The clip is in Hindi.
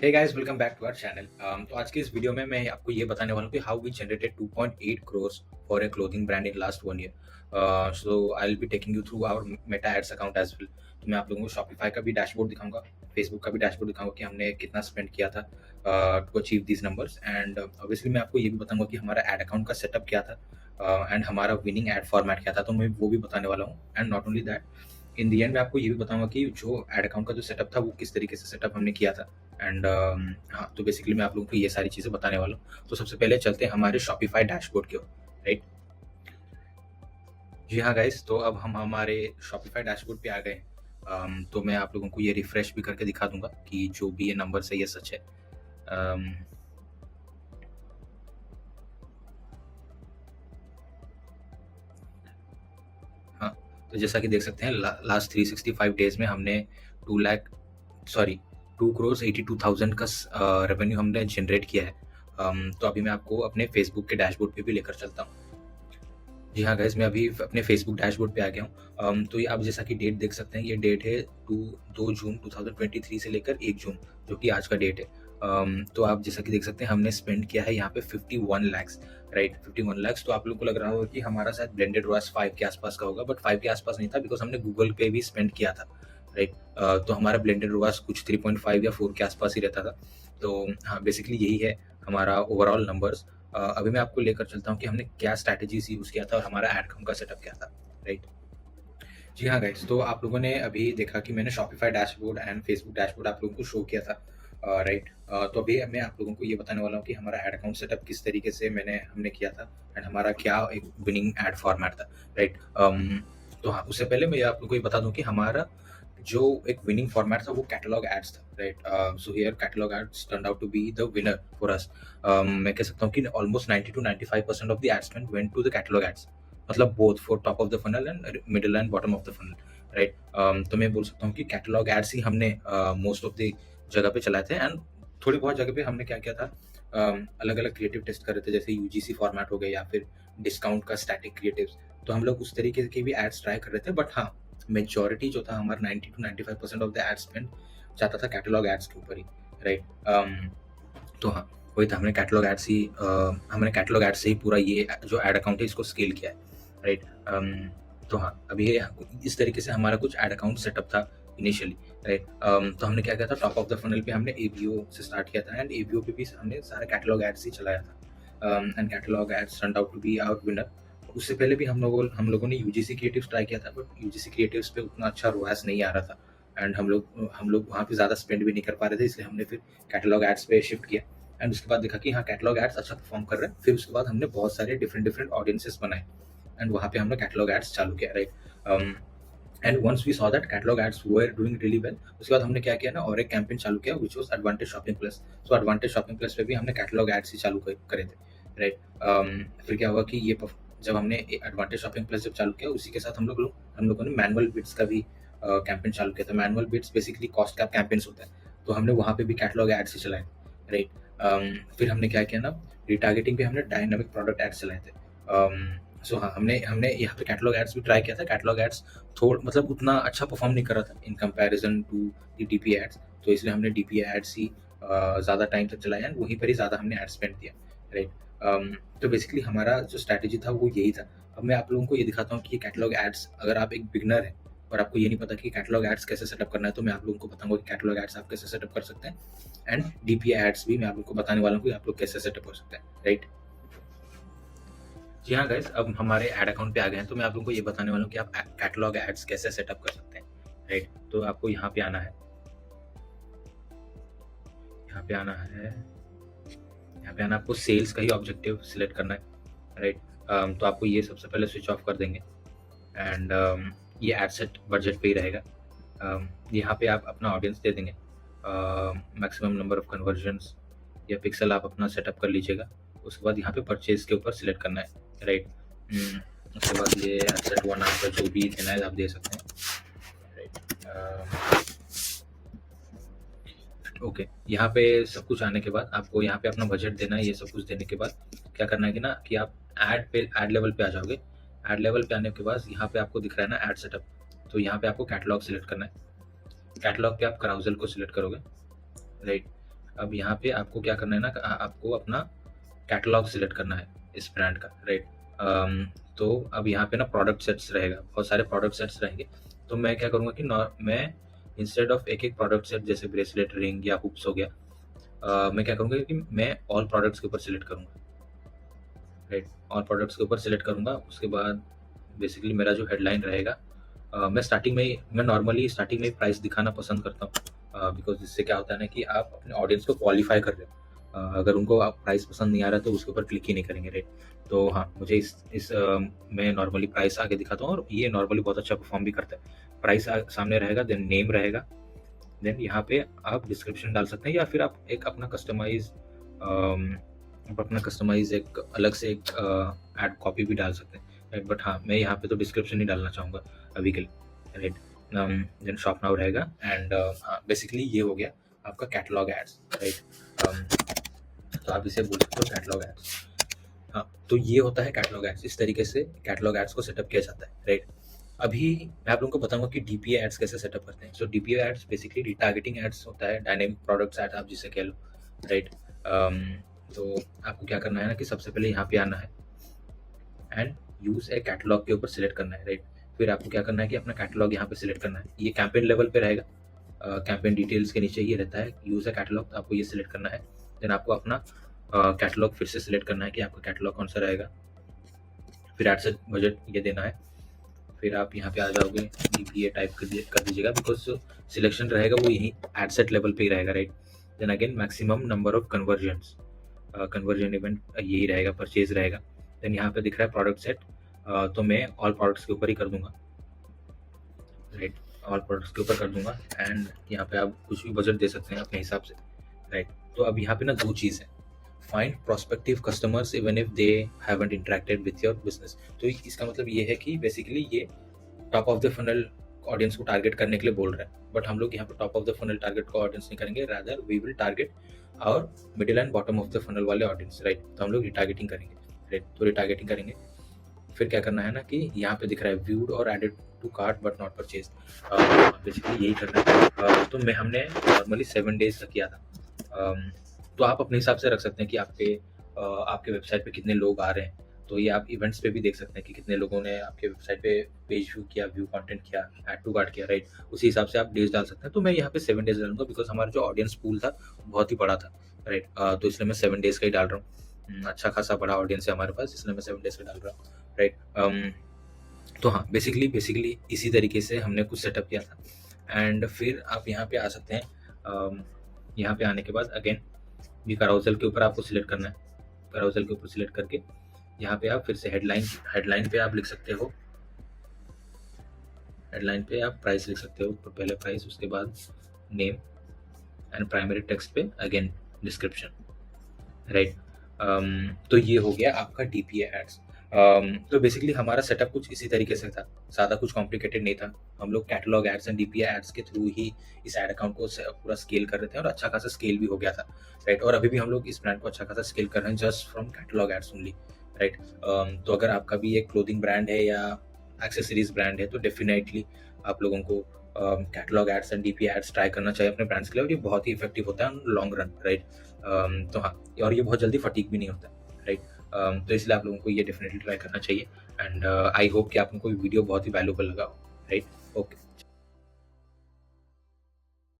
Hey guys, welcome back to our channel. तो आज की इस वीडियो में मैं आपको ये बताने वाला हूँ कि how we generated 2.8 crores for a clothing brand in last 1 year. So I will be taking you through our meta ads account as well. तो मैं आप लोगों को शॉपिफाई का भी डैशबोर्ड दिखाऊंगा, फेसबुक का भी डैशबोर्ड दिखाऊंगा कि हमने कितना स्पेंड किया था to achieve these numbers. And obviously मैं आपको ये भी बताऊंगा कि हमारा एड अकाउंट का सेटअप क्या था एंड हमारा विनिंग एड फॉर्मेट क्या था, तो मैं वो भी बताने वाला हूँ। And not only that, in the and मैं आपको ये भी बताऊंगा कि जो एड अकाउंट का जो सेटअप था वो किस तरीके से सेटअप हमने किया था। एंड हाँ, तो बेसिकली मैं आप लोगों को ये सारी चीज़ें बताने वाला हूँ। तो सबसे पहले चलते हैं हमारे शॉपिफाई डैशबोर्ड की ओर, राइट। जी हाँ गाइस, तो अब हम हमारे शॉपिफाई डैशबोर्ड पे आ गए हैं। तो मैं आप लोगों को ये रिफ्रेश भी करके दिखा दूंगा कि जो भी ये नंबर है ये सच है। um, हाँ, तो जैसा कि देख सकते हैं लास्ट 365 डेज में हमने 2,82,000 का रेवेन्यू हमने जनरेट किया है। तो अभी मैं आपको अपने फेसबुक के डैशबोर्ड पे भी लेकर चलता हूँ। जी हाँ गाइस, मैं अभी अपने फेसबुक डैशबोर्ड पे आ गया हूँ। तो ये आप जैसा कि डेट देख सकते हैं, ये डेट है 2 जून 2023 से लेकर 1 जून, जो कि आज का डेट है। तो आप जैसा कि देख सकते हैं हमने स्पेंड किया है यहाँ पे 51 लैक्स, राइट। 51 लैक्स। तो आप लोगों को लग रहा होगा कि हमारा शायद ब्लेंडेड रॉस 5 के आसपास का होगा, बट 5 के आसपास नहीं था, बिकॉज हमने गूगल पे भी स्पेंड किया था, राइट। तो हमारा ब्लेंडेड रॉस कुछ 3.5 या 4 के आसपास ही रहता था। तो हाँ, बेसिकली यही है हमारा ओवरऑल नंबर्स। अभी मैं आपको लेकर चलता हूँ कि हमने क्या स्ट्रैटेजीज यूज किया था और हमारा एड अकाउंट का सेटअप क्या था, राइट। जी हाँ गाइस, तो आप लोगों ने अभी देखा कि मैंने Shopify dashboard and Facebook dashboard आप लोगों को शो किया था, राइट। तो अभी मैं आप लोगों को ये बताने वाला हूँ कि हमारा एड अकाउंट सेटअप किस तरीके से हमने किया था एंड हमारा क्या एक विनिंग एड फॉर्मेट था, राइट। तो हाँ, उससे पहले मैं आप लोगों को ये बता दूं कि हमारा जो एक विनिंग फॉर्मेट था वो कैटलॉग एड्स था, right. So here catalogue ads turn out to be the winner for us. मैं कह सकता हूँ कि almost 90 to 95% of the ad spend went to the catalogue ads, मतलब both for top of the funnel and middle and bottom of the funnel, right. तो मैं बोल सकता हूँ कि कैटलॉग एड्स ही हमने मोस्ट ऑफ द जगह पे चलाए थे। एंड थोड़ी बहुत जगह पे हमने क्या किया था, अलग अलग क्रिएटिव टेस्ट कर रहे थे, जैसे यूजीसी फॉर्मेट हो गया या फिर डिस्काउंट का स्टैटिक क्रिएटिव्स। तो हम लोग उस तरीके के भी एड्स ट्राई कर रहे थे, बट हाँ, मेजोरिटी जो था हमारा 90 to 95% of the ad spend जाता था कैटलॉग एड्स के ऊपर ही, राइट। तो हाँ, वही था, हमने कैटलॉग एड से ही पूरा ये जो एड अकाउंट है इसको स्केल किया है, राइट। तो हाँ, अभी इस तरीके से हमारा कुछ एड अकाउंट सेटअप था इनिशियली, राइट। तो हमने क्या किया था, टॉप ऑफ द फनल पे हमने एबीओ से स्टार्ट किया था एंड एबीओ पे भी हमने सारे कैटलॉग एड्स ही चलाया था and catalogue ads turned out to be our winner. उससे पहले भी हम लोगों ने यूजीसी क्रिएटिव्स ट्राई किया था, बट यूजीसी क्रिएटिव्स पे उतना अच्छा रोआस नहीं आ रहा था एंड हम लोग वहाँ पे ज़्यादा स्पेंड भी नहीं कर पा रहे थे, इसलिए हमने फिर कैटलॉग एड्स पे शिफ्ट किया। एंड उसके बाद देखा कि हाँ, कैटलॉग एड्स अच्छा परफॉर्म कर रहे हैं। फिर उसके बाद हमने बहुत सारे डिफरेंट डिफरेंट ऑडियंसेस बनाए एंड वहाँ पे हमने कैटलॉग एड्स चालू किया, right. And once we saw that catalogue ads were doing really well, उसके बाद हमने क्या किया ना, और एक कैंपेन चालू किया which was advantage shopping plus. So advantage shopping plus पे भी हमने कैटलॉग एड्स ही चालू करे थे, राइट। फिर क्या हुआ कि जब हमने एडवांटेज शॉपिंग प्लस जब चालू किया, उसी के साथ हम लोगों ने मैनुअल बिड्स का भी कैंपेन चालू किया था। Manual bids basically cost cap campaigns होता है, तो हमने वहाँ पे भी कैटलॉग एड्स ही चलाए, राइट। फिर हमने क्या किया ना, रिटारगेटिंग पे हमने डायनामिक प्रोडक्ट एड्स चलाए थे। सो हाँ, हमने हमने यहाँ पे कैटलॉग एड्स भी ट्राई किया था। कैटलॉग एड्स थोड़ा मतलब उतना अच्छा परफॉर्म नहीं कर रहा था in comparison to the DP ads, तो इसलिए हमने डीपी एड्स ही ज़्यादा टाइम तक चलाया एंड वहीं पर ही ज़्यादा हमने एड स्पेंड किया, राइट। तो बेसिकली हमारा जो स्ट्रैटेजी था वो यही था। अब मैं आप लोगों को ये दिखाता हूँ कि कैटलॉग एड्स, अगर आप एक बिगनर है और आपको ये नहीं पता कि कैटलॉग एड्स कैसे सेटअप करना है, तो मैं आप लोगों को बताऊंगा कि कैटलॉग एड्स आप कैसे सेटअप कर सकते हैं एंड डीपी एड्स भी मैं आप लोगों को बताने वाला हूँ कि आप लोग कैसे सेटअप कर सकते हैं, राइट। जी हाँ गाइस, अब हमारे एड अकाउंट पे आ गए हैं, तो मैं आप लोगों को ये बताने वाला हूँ कि आप कैटलॉग एड्स कैसे सेटअप कर सकते हैं, राइट। तो आपको यहाँ पे आना है, यहाँ पे आना है, यहाँ पे आना, आपको सेल्स का ही ऑब्जेक्टिव सिलेक्ट करना है, राइट। तो आपको ये सबसे पहले स्विच ऑफ कर देंगे एंड ये एड सेट बजट पे ही रहेगा। यहाँ पे आप अपना ऑडियंस दे देंगे, मैक्सिमम नंबर ऑफ कन्वर्जन्स या पिक्सल आप अपना सेटअप कर लीजिएगा। उसके बाद यहाँ पे परचेज के ऊपर सिलेक्ट करना है, राइट। उसके बाद ये एड सेट 1 आपका जो भी देना है आप दे सकते हैं, राइट। ओके, यहाँ पे सब कुछ आने के बाद आपको यहाँ पे अपना बजट देना है। ये सब कुछ देने के बाद क्या करना है कि ना, कि आप एड लेवल पे आ जाओगे। एड लेवल पे आने के बाद यहाँ पे आपको दिख रहा है ना एड सेटअप, तो यहाँ पे आपको कैटलॉग सिलेक्ट करना है। कैटलॉग पे आप कराउजल को सिलेक्ट करोगे, राइट। अब यहाँ पे आपको क्या करना है ना, आपको अपना कैटलॉग सिलेक्ट करना है इस ब्रांड का, राइट। तो अब यहाँ पे ना प्रोडक्ट सेट्स रहेगा, बहुत सारे प्रोडक्ट सेट्स रहेंगे। तो मैं क्या करूँगा कि मैं इंस्टेड ऑफ एक एक प्रोडक्ट सेट जैसे ब्रेसलेट, रिंग या हुक्स हो गया, मैं क्या करूँगा कि मैं ऑल प्रोडक्ट्स के ऊपर सिलेक्ट करूँगा, राइट। ऑल प्रोडक्ट्स के ऊपर सिलेक्ट करूँगा। उसके बाद बेसिकली मेरा जो हेडलाइन रहेगा, मैं नॉर्मली स्टार्टिंग में प्राइस दिखाना पसंद करता हूँ, बिकॉज इससे क्या होता है ना कि आप अपने ऑडियंस को क्वालिफाई कर रहे हो। अगर उनको आप प्राइस पसंद नहीं आ रहा तो उसके ऊपर क्लिक ही नहीं करेंगे, राइट। तो हाँ, मुझे मैं नॉर्मली प्राइस आगे दिखाता हूँ और ये नॉर्मली बहुत अच्छा परफॉर्म भी करता है। प्राइस सामने रहेगा, देन नेम रहेगा, देन यहाँ पे आप डिस्क्रिप्शन डाल सकते हैं, या फिर आप एक अपना कस्टमाइज एक अलग से एक एड कॉपी भी डाल सकते हैं, राइट। बट हाँ, मैं यहाँ पे तो डिस्क्रिप्शन ही डालना चाहूँगा अभी के लिए, राइट। देन शॉप नाउ रहेगा, एंड बेसिकली ये हो गया आपका कैटलॉग एड्स, राइट। तो आप इसे बोल सकते हो कैटलॉग एड्स। हाँ, तो ये होता है कैटलॉग एड्स। इस तरीके से कैटलॉग एड्स को सेटअप किया जाता है, राइट। अभी मैं आप लोगों को बताऊंगा कि डीपीए एड्स कैसे सेटअप करते हैं। So DPA ads basically retargeting ads होता है, डायनेमिक प्रोडक्ट्स एड आप जिसे कह लो, राइट। तो आपको क्या करना है ना कि सबसे पहले यहाँ पे आना है एंड यूज ए कैटलॉग के ऊपर सिलेक्ट करना है, राइट। फिर आपको क्या करना है कि अपना कैटलॉग यहाँ पे सिलेक्ट करना है। ये कैंपेन लेवल पे रहेगा, कैंपेन डिटेल्स के नीचे ये रहता है यूज ए कैटलॉग, तो आपको ये सिलेक्ट करना है। देन आपको अपना कैटलॉग फिर से सिलेक्ट करना है कि आपका कैटलॉग कौन सा रहेगा। फिर एडसेट बजट ये देना है। फिर आप यहाँ पे आ जाओगे, डीपीए टाइप कर दीजिएगा, बिकॉज सिलेक्शन रहेगा वो यही एडसेट लेवल पे ही रहेगा, right. Then again maximum number of conversions, conversion event यही रहेगा, परचेज रहेगा। देन यहाँ पे दिख रहा है प्रोडक्ट सेट, तो मैं ऑल प्रोडक्ट्स के ऊपर ही कर दूंगा, राइट। ऑल प्रोडक्ट्स के ऊपर कर दूंगा, एंड यहाँ पे आप कुछ भी बजट दे सकते हैं अपने हिसाब से, राइट। तो अब यहाँ पे ना दो चीज़ है, find prospective customers even if they haven't interacted with your business. तो इसका मतलब ये है कि बेसिकली ये top of the funnel audience को टारगेट करने के लिए बोल रहे हैं, बट हम लोग यहाँ पे top of the funnel target को ऑडियंस नहीं करेंगे, रादर वी विल टारगेट और middle and bottom of the funnel वाले ऑडियंस, राइट। तो हम लोग रिटारगेटिंग करेंगे, राइट। तो रिटारगेटिंग करेंगे। फिर क्या करना है ना कि यहाँ पे दिख रहा है व्यूड और added to cart but not purchase, basically यही करना है। तो हमने नॉर्मली 7 डेज का किया था। तो आप अपने हिसाब से रख सकते हैं कि आपके वेबसाइट पे कितने लोग आ रहे हैं। तो ये आप इवेंट्स पे भी देख सकते हैं कि कितने लोगों ने आपके वेबसाइट पे पेज व्यू किया, व्यू कंटेंट किया, ऐड टू कार्ट किया, राइट। उसी हिसाब से आप डेज डाल सकते हैं। तो मैं यहाँ पे 7 डेज डालूंगा, बिकॉज हमारा जो ऑडियंस पूल था बहुत ही बड़ा था, राइट। तो इसलिए मैं 7 डेज का ही डाल रहा हूँ। अच्छा खासा बड़ा ऑडियंस है हमारे पास, इसलिए मैं 7 डेज का डाल रहा हूँ, राइट। तो हाँ, बेसिकली इसी तरीके से हमने कुछ सेटअप किया था। एंड फिर आप यहाँ पे आ सकते हैं। यहाँ पे आने के बाद अगेन ये कराउजल के ऊपर आपको सिलेक्ट करना है। कराउजल के ऊपर सिलेक्ट करके यहाँ पे आप फिर से हेडलाइन पे आप लिख सकते हो, हेडलाइन पे आप प्राइस लिख सकते हो, तो पहले प्राइस, उसके बाद नेम, एंड प्राइमरी टेक्स्ट पे अगेन डिस्क्रिप्शन, राइट। तो ये हो गया आपका डीपीए एड्स। तो बेसिकली हमारा सेटअप कुछ इसी तरीके से था, ज़्यादा कुछ कॉम्प्लिकेटेड नहीं था। हम लोग catalogue ads and DPA ads के थ्रू ही इस एड अकाउंट को पूरा स्केल कर रहे थे, और अच्छा खासा स्केल भी हो गया था, राइट। और अभी भी हम लोग इस ब्रांड को अच्छा खासा स्केल कर रहे हैं just from catalogue ads only, right. तो अगर आपका भी एक क्लोथिंग ब्रांड है या एक्सेसरीज ब्रांड है तो डेफिनेटली आप लोगों को catalogue ads and DPA ads try करना चाहिए अपने ब्रांड्स के लिए, और ये बहुत ही इफेक्टिव होता है लॉन्ग रन, राइट। तो हाँ, और ये बहुत जल्दी फटीक भी नहीं होता, राइट। तो इसलिए आप लोगों को ये डेफिनेटली ट्राई करना चाहिए। एंड आई होप कि आप लोगों को वीडियो बहुत ही वैल्यूबल लगा हो, राइट। ओके।